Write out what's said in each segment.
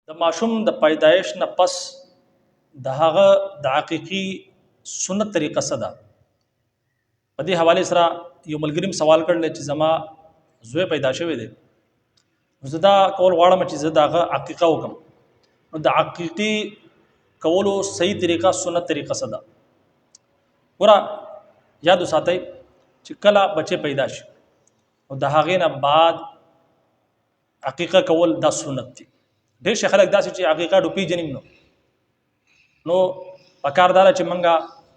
د ماشوم د پیدایش نه پس د هغه د حقيقي سنت طریقه څه ده؟ په دې حواله سره یو ملګریم سوال کړل چې زما زوی پیدا شوی دی، زه دا کول غواړم چې زه دغه عقیقه وکم. نو د عقیقي کولو صحیح طریقه سنت طریقه څه ده؟ ګوره یاد وساتئ چې کله بچه پیدا شي او د هغې نه بعد عقیقه کول دا سنت دي. ډېر شي خلک داسې چې عقیقه ډو پیژني نو پکاردار چې منګه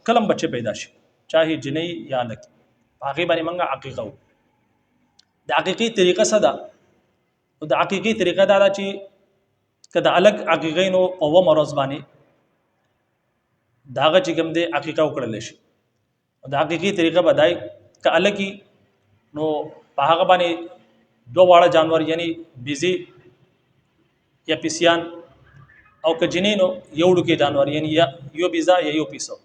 کلم بچه پیدا شي چاهي جنۍ یا لک هغې باندې منګه عقیقه وکړو. د عقیقي طریقه څه ده؟ نو د عقیقي طریقه دا ده چې که د الګ عقیقې نو په اوومه ورځ باندې د هغه چې کوم دی عقیقه وکړلی شي. د عقیقي طریقه به دای که الګي نو په هغه باندې دوه واړه جانور یعنی بیزی یا پیسیان او که جنۍ نو یو ډوکې جانور یعنی یا یو بیزا یا یو پیسو،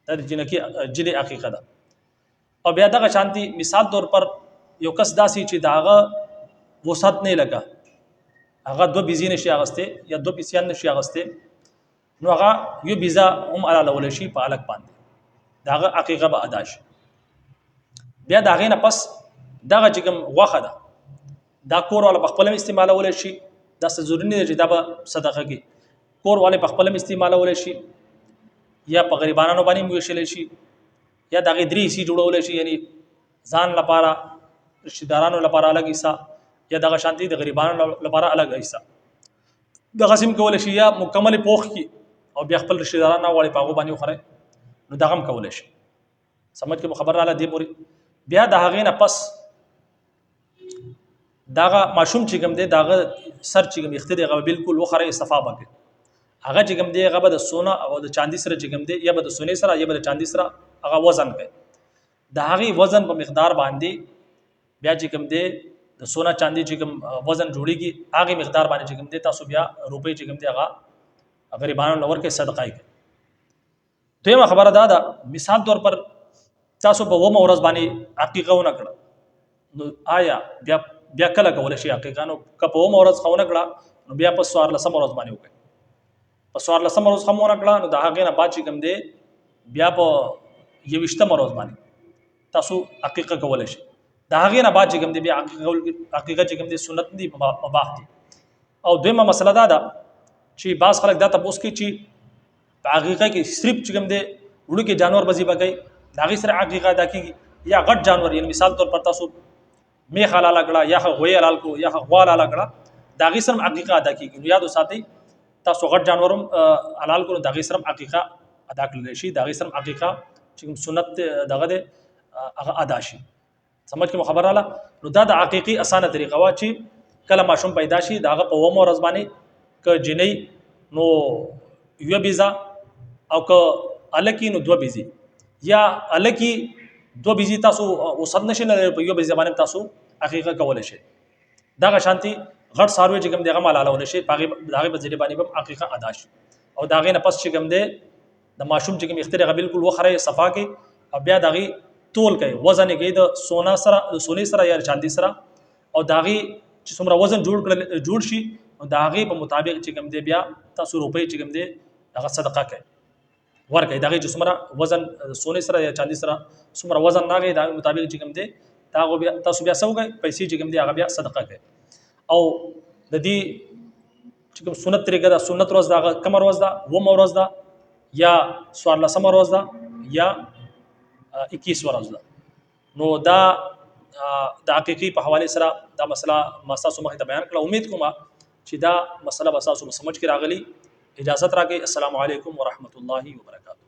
دا د جنۍ عقیقه ده. او بیا دغه شانتي مثال طور پر یو کس داسې چې د هغه وسعت نه لګا هغه دو بیزی نشي اغسته یا دو پیسیان نشي اغسته، نو هغه یو بیزا هم علالول شي په الګ باندې دغه عقیقه به ادا شي. بیا دغه نه پس دغه چې کوم غوښه ده دا کور والا په خپل استعمالول شي، دا ضروري نه چې دا به صدقه کې کور والے په خپل استعمالول شي یا په غریبانو باندې موشل شي یا دغه درې سي جوړول شي، یعنی ځان لپاره رشتہ دارانو لپاره الګ حصہ یا دغه شانتي د غریبانو لپاره الګ حصہ دغه سیم کول شي یا مکمل پوخ کی او بیا خپل رشتہ دارانو واړي پاغو باندې خره نو دغه کول شي. سمجھ کې خبر رااله دی پوری. بیا د هغې نه پس داغه ماشوم چې کوم دی داغه سر چې کوم یخته دی هغه بالکل وخره صفا وکړي. هغه چې کوم دی هغه به د سونا او د چاندي سره چې کوم دی یا به د سونې سره یا به د چاندي سره هغه وزن کوي. د هغې وزن په مقدار باندې بیا چې کوم دی د سونا چاندي چې کوم وزن جوړیږي هغه مقدار باندې چې کوم دی تاسو بیا روپۍ چې کوم دی هغه غریبانو لور کې صدقه کوي. دویمه خبره دا ده مثال طور پر تاسو په اومه ورځ باندې عقیقه ونه کړه نو آیا بیا کله کول شي عقیقه؟ نو که په اومه ورځ خونه کړه نو بیا په 14 ورځ باندې وکړي. په 14 ورځ خونه کړه نو د هغې نه بعد چې کوم دی بیا په 21 ورځ باندې تاسو عقیقه کول شي. د هغې نه بعد چې کوم دی بیا عقیقه چې کوم دی سنت دي مباح دي. او دویمه مسله دا ده چې بعض خلک دا تاسو کوي چې په عقیقه کې صرف چې کوم دی وړو کې جانور بزی بګي دا غي سره عقیقه ادا کیږي یا غټ جانور یعنی مثال طور پر تاسو میخ حلال کړه یا غوی حلال کو یا غوال حلال کړه دا غي سره عقیقه ادا کیږي. نو یاد وساتئ تاسو غټ جانورم حلال کو دا غي سره عقیقه ادا کړل شي، دا غي سره عقیقه چې سنت دغه ده هغه ادا شي. سمجھ کې خبر رااله. نو دا د عقیقي اسانه طریقه وا چې کله ماشوم پیدا شي داغه په اومه ورځ باندې ک جنۍ نو یو بیزا او ک الکی نو دو بیزی یا الکی دو بیزی تاسو وسد نشي نه په یو بیزی باندې تاسو عقیقه کول شي. دغه شانتي غټ ساروي چې کوم دغه مالالول شي پاغي دغه په ذریعہ باندې هم عقیقه ادا شي. او دغه نه پس چې کوم دی د ماشوم چې کوم اختیار بالکل وخره صفا کې او بیا دغه تول کوي وزن کې د سونا سره د سونې سره یا چاندي سره او دغه چې څومره وزن جوړ شي او دغه په مطابق چې کوم دی بیا تاسو روپۍ چې کوم دی هغه صدقه کوي ورکه دغه چې څومره وزن سونې سره یا چاندي سره څومره وزن ناغي دغه مطابق چې کوم دی تاسو بیا سوګي پیسې چې کوم دی هغه بیا صدقه کوي. او د دې چې کوم سنت طریقه ده سنت روز دا کوم روز ده و روز ده یا 14 روز ده یا 21 ورځ ده. نو دا د حقيقي په حواله سره دا مسله ما تاسو مخ ته بیان کړه. امید کوم چې دا مسله به تاسو سمجھ کې راغلي. اجازه راکړئ. السلام علیکم ورحمت الله وبرکاته.